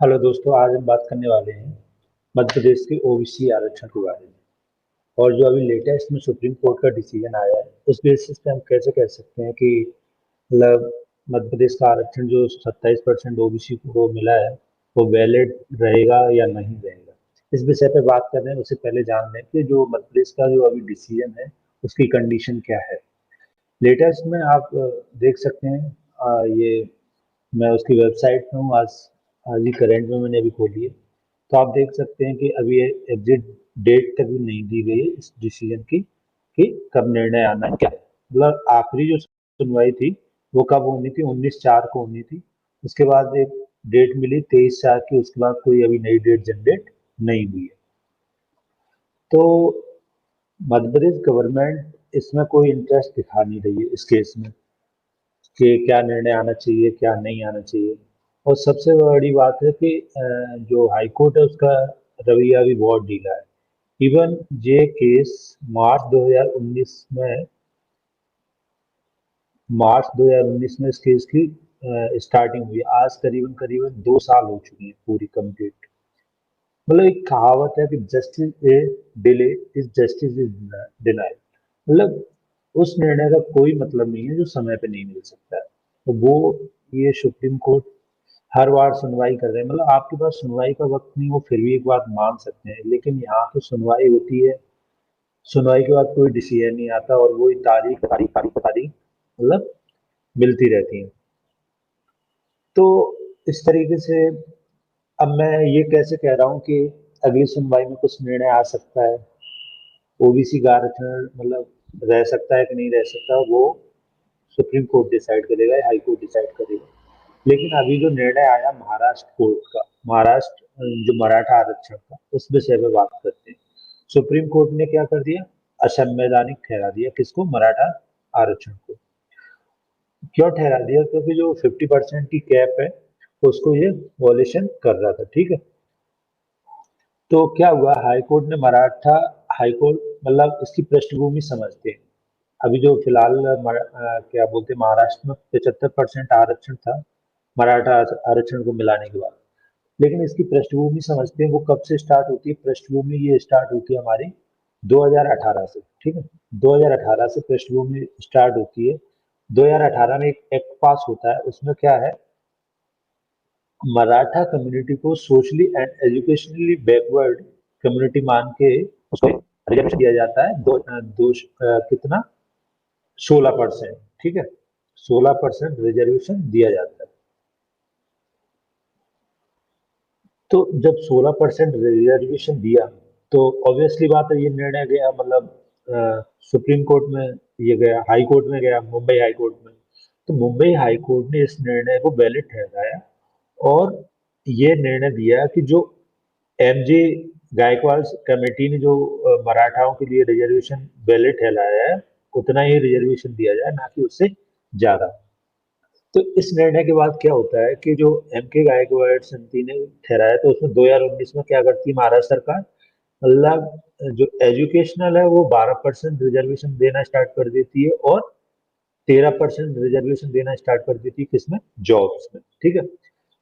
Hello दोस्तों, आज हम बात करने वाले हैं मध्य प्रदेश के ओबीसी आरक्षण के बारे में। और जो अभी लेटेस्ट में सुप्रीम कोर्ट का डिसीजन आया है, उस बेसिस पे हम कैसे कह सकते हैं कि मतलब मध्य प्रदेश का आरक्षण जो 27% ओबीसी को मिला है वो वैलिड रहेगा या नहीं रहेगा। इस विषय पे बात कर रहे हैं। उससे पहले जान लें कि जो मध्य प्रदेश का जो अभी डिसीजन है उसकी कंडीशन क्या है। लेटेस्ट में आप देख सकते हैं। ये मैं उसकी वेबसाइट पे हूँ। आज आज ही करंट में मैंने अभी खोली है। तो आप देख सकते हैं कि अभी ये एग्जिट डेट तक भी नहीं दी गई है इस डिसीजन की कि कब निर्णय आना है, क्या है। मतलब आखिरी जो सुनवाई थी वो कब होनी थी, 19/4 को होनी थी। उसके बाद एक डेट मिली 23/4 की। उसके बाद कोई अभी नई डेट जनरेट नहीं हुई है। तो मध्य प्रदेश गवर्नमेंट इसमें कोई इंटरेस्ट दिखा नहीं रही है इस केस में कि क्या निर्णय आना चाहिए, क्या नहीं आना चाहिए। और सबसे बड़ी बात है कि जो हाई कोर्ट है उसका रवैया भी बहुत ढीला है। इवन ये केस मार्च 2019 में मार्च 2019 में इस केस की स्टार्टिंग हुई है। आज करीबन करीबन 2 साल हो चुके हैं पूरी कंप्लीट। मतलब एक कहावत है कि justice is delay is justice is denied. मतलब उस निर्णय का कोई मतलब नहीं है जो समय पे नहीं मिल सकता है। तो वो ये सुप्रीम कोर्ट हर बार सुनवाई कर रहे हैं। मतलब आपके पास सुनवाई का वक्त नहीं हो फिर भी एक बात मान सकते हैं, लेकिन यहाँ तो सुनवाई होती है। सुनवाई के बाद कोई डिसीजन नहीं आता और वही तारीख तारीख तारीख तारीख मतलब मिलती रहती है। तो इस तरीके से अब मैं ये कैसे कह रहा हूँ कि अगली सुनवाई में कुछ निर्णय आ सकता है, ओबीसी का आरक्षण मतलब रह सकता है कि नहीं रह सकता, वो सुप्रीम कोर्ट डिसाइड करेगा या हाई कोर्ट डिसाइड करेगा। लेकिन अभी जो निर्णय आया महाराष्ट्र कोर्ट का, महाराष्ट्र जो मराठा आरक्षण का, उस विषय पे बात करते हैं। सुप्रीम कोर्ट ने क्या कर दिया, असंवैधानिक ठहरा दिया किसको, मराठा आरक्षण को। क्यों ठहरा दिया, क्योंकि जो 50% की कैप है उसको ये वॉलेशन कर रहा था, ठीक है। तो क्या हुआ, हाई कोर्ट ने मराठा हाई कोर्ट मतलब इसकी पृष्ठभूमि समझते हैं। अभी जो फिलहाल क्या बोलते हैं, महाराष्ट्र में 75% आरक्षण था मराठा आरक्षण को मिलाने के बाद। लेकिन इसकी पृष्ठभूमि समझते हैं। वो कब से स्टार्ट होती है पृष्ठभूमि, ये स्टार्ट होती है हमारी 2018 से, ठीक है। 2018 से पृष्ठभूमि स्टार्ट होती है। 2018 में एक एक्ट पास होता है, उसमें क्या है, मराठा कम्युनिटी को socially and educationally backward community मान के उसको रिजर्वेशन दिया जाता है। कितना, 16%, ठीक है। 16% रिजर्वेशन दिया जाता है। तो जब 16% रिजर्वेशन दिया तो ऑब्वियसली बात है, ये निर्णय गया मतलब सुप्रीम कोर्ट में, ये गया हाई कोर्ट में, गया मुंबई हाई कोर्ट में। तो मुंबई हाई कोर्ट ने इस निर्णय को वैलिड ठहराया और ये निर्णय दिया कि जो एमजे गायकवाड़ कमेटी ने जो मराठाओं के लिए रिजर्वेशन वैलिड ठहराया है, उतना ही रिजर्वेशन दिया जाए, ना कि उससे ज्यादा। तो इस निर्णय के बाद क्या होता है कि जो एम के गायकवाड़ समिति ने ठहराया, तो उसमें 2019 में क्या करती है महाराष्ट्र सरकार, मतलब जो एजुकेशनल है वो 12% रिजर्वेशन देना स्टार्ट कर देती है और 13% रिजर्वेशन देना स्टार्ट कर देती है किसमें, जॉब्स में, ठीक है।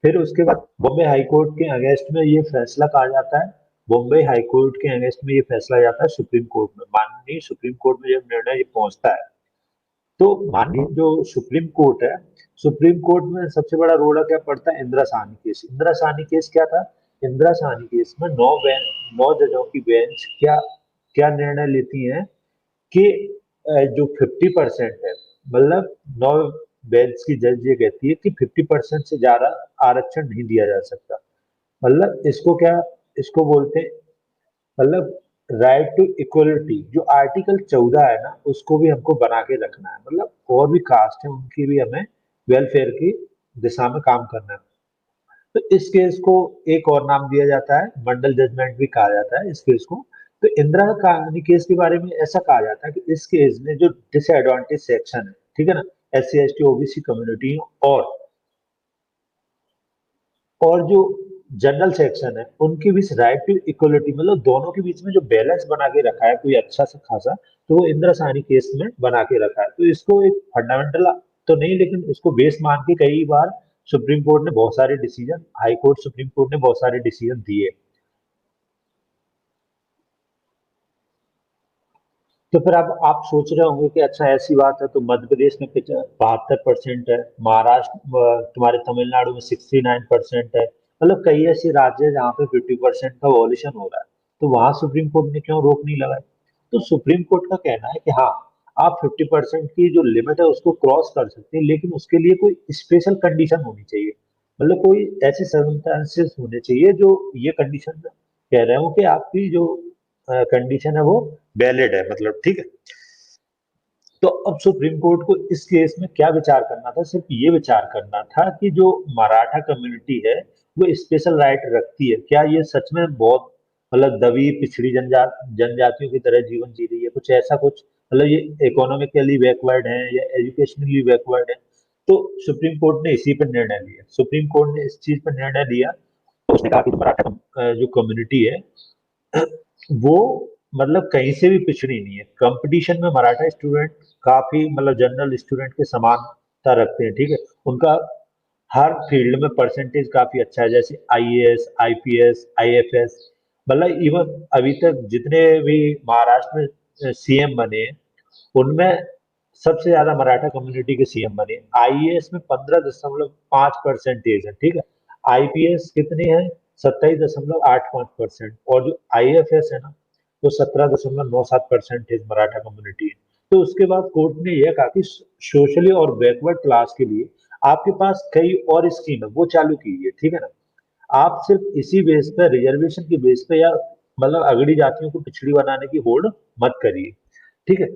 फिर उसके बाद बॉम्बे हाई कोर्ट के अगेंस्ट में ये फैसला कहा जाता है। बॉम्बे हाई कोर्ट के अगेंस्ट में ये फैसला जाता है सुप्रीम कोर्ट में। माननीय सुप्रीम कोर्ट में जब निर्णय ये पहुंचता है, तो माननीय जो सुप्रीम कोर्ट है, सुप्रीम कोर्ट में सबसे बड़ा रोल क्या पड़ता है, इंदिरा साहनी केस। इंदिरा साहनी केस क्या था, इंदिरा साहनी केस में 9 जजों की बेंच क्या क्या निर्णय लेती है कि जो 50% है, मतलब 9 बेंच की जज ये कहती है कि 50% से ज्यादा आरक्षण नहीं दिया जा सकता। मतलब इसको क्या, इसको बोलते हैं मतलब राइट टू इक्वलिटी। जो आर्टिकल 14 है ना, उसको भी हमको बना के रखना है। मतलब और भी कास्ट है उनकी भी हमें वेलफेयर की दिशा में काम करना है। तो इस केस को एक और नाम दिया जाता है, मंडल जजमेंट भी कहा जाता है इस केस को। तो इंदिरा गांधी केस के बारे में ऐसा कहा जाता है कि इस केस में जो डिसएडवांटेज सेक्शन है, ठीक है ना, SC ST OBC कम्युनिटी और जो जनरल सेक्शन है, उनके बीच राइट टू इक्वलिटी, मतलब दोनों के बीच में जो बैलेंस बना के रखा है कोई अच्छा सा खासा, तो वो इंदिरा साहनी केस में बना के रखा है। तो इसको एक फंडामेंटल तो नहीं, लेकिन इसको बेस मान के कई बार सुप्रीम कोर्ट ने बहुत सारे decision, high court, supreme court ने बहुत सारे डिसीजन दिए। तो फिर अब आप सोच रहे होंगे कि अच्छा ऐसी बात है, तो मध्य प्रदेश में 72% है, महाराष्ट्र तुम्हारे तमिलनाडु में 69% है, मतलब कई ऐसे राज्य है जहाँ पे 50% का वॉल्यूशन हो रहा है, तो वहां सुप्रीम कोर्ट ने क्यों रोक नहीं लगाई? तो सुप्रीम कोर्ट का कहना है कि हाँ, आप 50% की जो लिमिट है उसको क्रॉस कर सकते हैं, लेकिन उसके लिए कोई स्पेशल कंडीशन होनी चाहिए। मतलब कोई ऐसे सर्कमस्टेंसेस होने चाहिए जो ये कंडीशन कह रहे हो कि आपकी जो कंडीशन है वो वैलिड है, मतलब ठीक है। तो अब सुप्रीम कोर्ट को इस केस में क्या विचार करना था? सिर्फ ये विचार करना था कि जो मराठा कम्युनिटी है वो स्पेशल राइट रखती है क्या, ये सच में बहुत मतलब दबी पिछड़ी जनजातियों की तरह जीवन जी रही है, कुछ ऐसा कुछ, मतलब ये इकोनॉमिकली बैकवर्ड है या एजुकेशनली बैकवर्ड है। तो सुप्रीम कोर्ट ने इसी पर निर्णय लिया, सुप्रीम कोर्ट ने इस चीज पर निर्णय लिया। उसने कहा कि मराठा जो कम्युनिटी है वो मतलब कहीं से भी पिछड़ी नहीं है, कंपटीशन में मराठा स्टूडेंट काफी मतलब जनरल स्टूडेंट के समानता रखते हैं, ठीक है। उनका हर फील्ड में परसेंटेज काफी अच्छा है, जैसे आईएएस, आईपीएस, आईएफएस, मतलब इवन अभी तक जितने भी महाराष्ट्र में सीएम बने हैं, उनमें सबसे ज्यादा मराठा कम्युनिटी के सीएम बने। आईएएस में 15.5% है, ठीक है। आईपीएस कितने हैं? 27.85%। और जो आईएफएस है ना, वो 17.97% मराठा कम्युनिटी है। तो उसके बाद कोर्ट ने यह कहा कि सोशली और बैकवर्ड क्लास के लिए आपके पास कई और स्कीम है, वो चालू कीजिए, ठीक है ना। आप सिर्फ इसी बेस पे, रिजर्वेशन की बेस पे, या मतलब अगड़ी जातियों को पिछड़ी बनाने की होड़ मत करिए, ठीक है।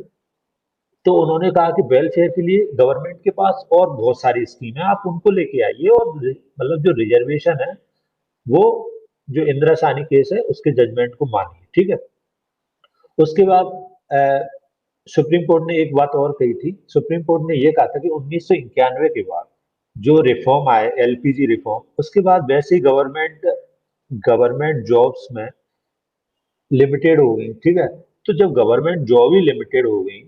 तो उन्होंने कहा कि वेलफेयर के लिए गवर्नमेंट के पास और बहुत सारी स्कीम है, आप उनको लेके आइए, और मतलब जो रिजर्वेशन है वो, जो इंदिरा साहनी केस है उसके जजमेंट को मानिए, ठीक है। उसके बाद अ, सुप्रीम कोर्ट ने एक बात और कही थी, सुप्रीम कोर्ट ने यह कहा था कि 1991 के बाद जो रिफॉर्म आए, एलपीजी रिफॉर्म, उसके बाद वैसे ही गवर्नमेंट गवर्नमेंट जॉब्स में लिमिटेड हो गई, ठीक है। तो जब गवर्नमेंट जॉब ही लिमिटेड हो गई,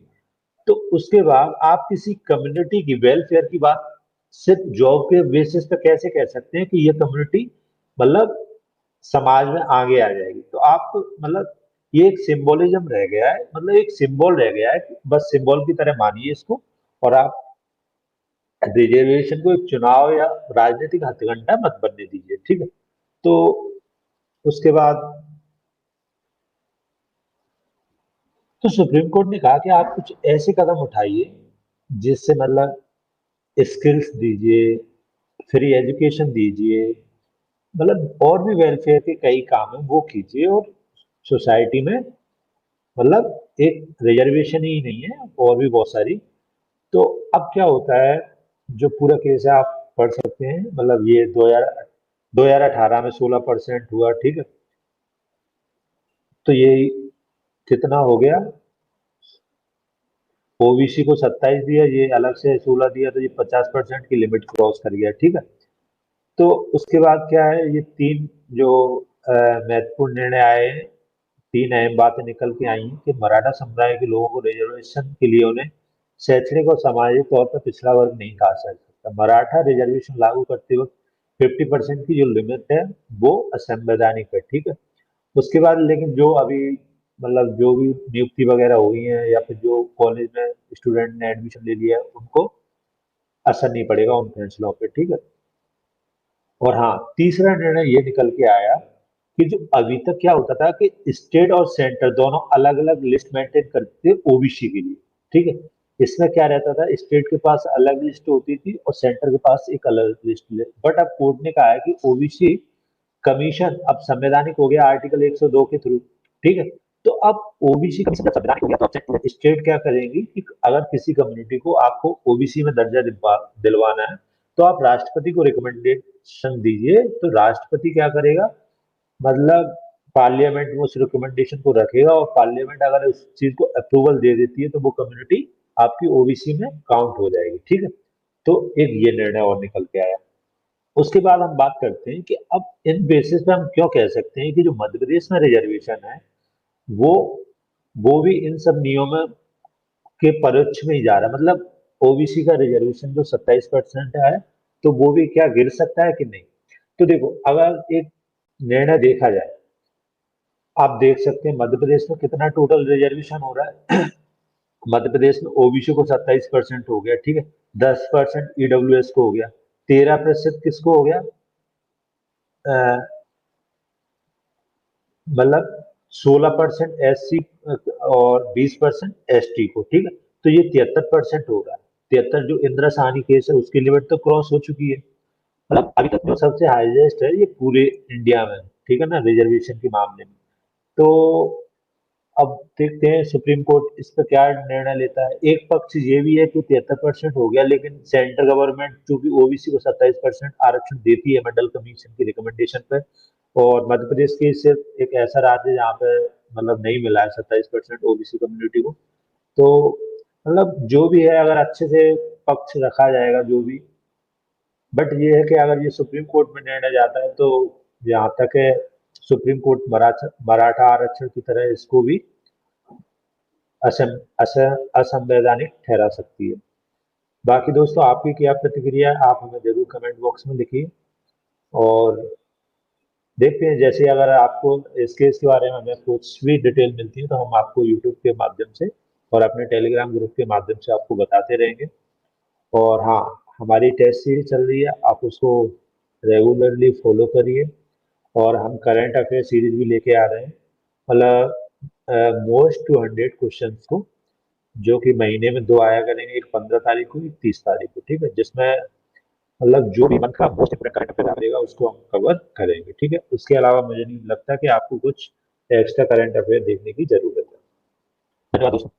तो उसके बाद आप किसी कम्युनिटी की वेलफेयर की बात सिर्फ जॉब के बेसिस पे कैसे कह सकते हैं कि ये कम्युनिटी मतलब समाज में आगे आ जाएगी? तो आप मतलब ये एक सिंबोलिज्म रह गया है, मतलब एक सिंबल रह गया है, कि बस सिंबल की तरह मानिए इसको, और आप रिजर्वेशन को एक चुनाव या राजनीतिक हथकंडा मत बनने दीजिए, ठीक है। तो उसके बाद तो सुप्रीम कोर्ट ने कहा कि आप कुछ ऐसे कदम उठाइए जिससे मतलब स्किल्स दीजिए, फ्री एजुकेशन दीजिए, मतलब और भी वेलफेयर के कई काम है वो कीजिए, और सोसाइटी में मतलब एक रिजर्वेशन ही नहीं है, और भी बहुत सारी। तो अब क्या होता है, जो पूरा केस है आप पढ़ सकते हैं, मतलब ये 2018 में 16% हुआ, ठीक है। तो ये कितना हो गया, ओबीसी को 27 दिया, ये अलग से 16 दिया, तो ये 50% की लिमिट क्रॉस कर गया, ठीक है। तो उसके बाद क्या है, ये तीन जो महत्वपूर्ण निर्णय आए हैं, तीन अहम बातें निकल के आई हैं कि मराठा समुदाय के लोगों को रिजर्वेशन के लिए उन्हें शैक्षणिक और सामाजिक तौर पर पिछड़ा वर्ग नहीं कहा जा सकता। मराठा रिजर्वेशन लागू करते वक्त 50% की जो लिमिट है वो असंवैधानिक है, ठीक है। उसके बाद लेकिन जो अभी मतलब जो भी नियुक्ति वगैरह हुई है, या फिर जो कॉलेज में स्टूडेंट ने एडमिशन ले लिया है, उनको असर नहीं पड़ेगा उन फैसलों पे, ठीक है। और हाँ, तीसरा निर्णय ये निकल के आया कि जो अभी तक क्या होता था कि स्टेट और सेंटर दोनों अलग अलग लिस्ट मेंटेन करते थे ओबीसी के लिए, ठीक है। इसमें क्या रहता था, स्टेट के पास अलग लिस्ट होती थी और सेंटर के पास एक अलग लिस्ट, बट अब कोर्ट ने कहा है कि ओबीसी कमीशन अब संवैधानिक हो गया आर्टिकल 102 के थ्रू, ठीक है। तो अब ओबीसी कमीशन जब संवैधानिक हो गया, तो स्टेट क्या करेंगी कि अगर किसी कम्युनिटी को आपको ओबीसी में दर्जा दिलवाना है, तो आप राष्ट्रपति को रिकमेंडेशन दीजिए, तो राष्ट्रपति क्या करेगा, मतलब पार्लियामेंट में उस रिकमेंडेशन को रखेगा, और पार्लियामेंट अगर उस चीज को अप्रूवल दे देती है, तो वो कम्युनिटी आपकी ओबीसी में काउंट हो जाएगी, ठीक है। तो एक ये निर्णय और निकल के आया। उसके बाद हम बात करते हैं कि अब इन बेसिस पे हम क्यों कह सकते हैं कि जो मध्य प्रदेश में रिजर्वेशन है वो वो भी इन सब नियमों के परोक्ष में ही जा रहा है। मतलब ओबीसी का रिजर्वेशन जो 27% है, तो वो भी क्या गिर सकता है कि नहीं? तो देखो, अगर एक निर्णय देखा जाए, आप देख सकते हैं मध्य प्रदेश में कितना टोटल रिजर्वेशन हो रहा है। मध्य प्रदेश में ओबीसी को 27% हो गया, ठीक है। 10% ईडब्ल्यूएस को हो गया, 13% किसको हो गया, मतलब 16% एससी और 20% एसटी को, ठीक है। तो ये 73% हो रहा है। 73 जो इंदिरा साहनी केस है उसकी लिमिट तो क्रॉस हो चुकी है। मतलब अभी तक जो सबसे हाईएस्ट है ये पूरे इंडिया में, ठीक है ना, रिजर्वेशन के मामले में। तो अब देखते हैं सुप्रीम कोर्ट इस पर क्या निर्णय लेता है। एक पक्ष ये भी है कि 73% हो गया, लेकिन सेंट्रल गवर्नमेंट चूंकि ओबीसी को 27% आरक्षण देती है मंडल कमीशन की रिकमेंडेशन पे, और मध्य प्रदेश की सिर्फ एक ऐसा राज्य है जहाँ पे मतलब नहीं मिला है 27% ओबीसी कम्युनिटी को। तो मतलब जो भी है, अगर अच्छे से पक्ष रखा जाएगा जो भी, बट ये है कि अगर ये सुप्रीम कोर्ट में निर्णय जाता है तो जहाँ तक है सुप्रीम कोर्ट मराठा मराठा आरक्षण की तरह इसको भी असंवैधानिक ठहरा सकती है। बाकी दोस्तों, आपकी क्या प्रतिक्रिया है, आप हमें जरूर कमेंट बॉक्स में लिखिए। और देखते हैं, जैसे अगर आपको इस केस के बारे में हमें कुछ भी डिटेल मिलती है तो हम आपको यूट्यूब के माध्यम से और अपने टेलीग्राम ग्रुप के माध्यम से आपको बताते रहेंगे। और हाँ, हमारी टेस्ट सीरीज चल रही है, आप उसको रेगुलरली फॉलो करिए। और हम करंट अफेयर सीरीज भी लेके आ रहे हैं, मतलब मोस्ट टू 100 क्वेश्चन को, जो कि महीने में दो आया करेंगे, एक 15 तारीख को, एक 30 तारीख को, ठीक है। जिसमें मतलब जो भी मंथ का मोस्ट इंपोर्टेंट करंट अफेयर रहेगा उसको हम कवर करेंगे, ठीक है। उसके अलावा मुझे नहीं लगता कि आपको कुछ एक्स्ट्रा करंट अफेयर देखने की जरूरत है। धन्यवाद दोस्तों।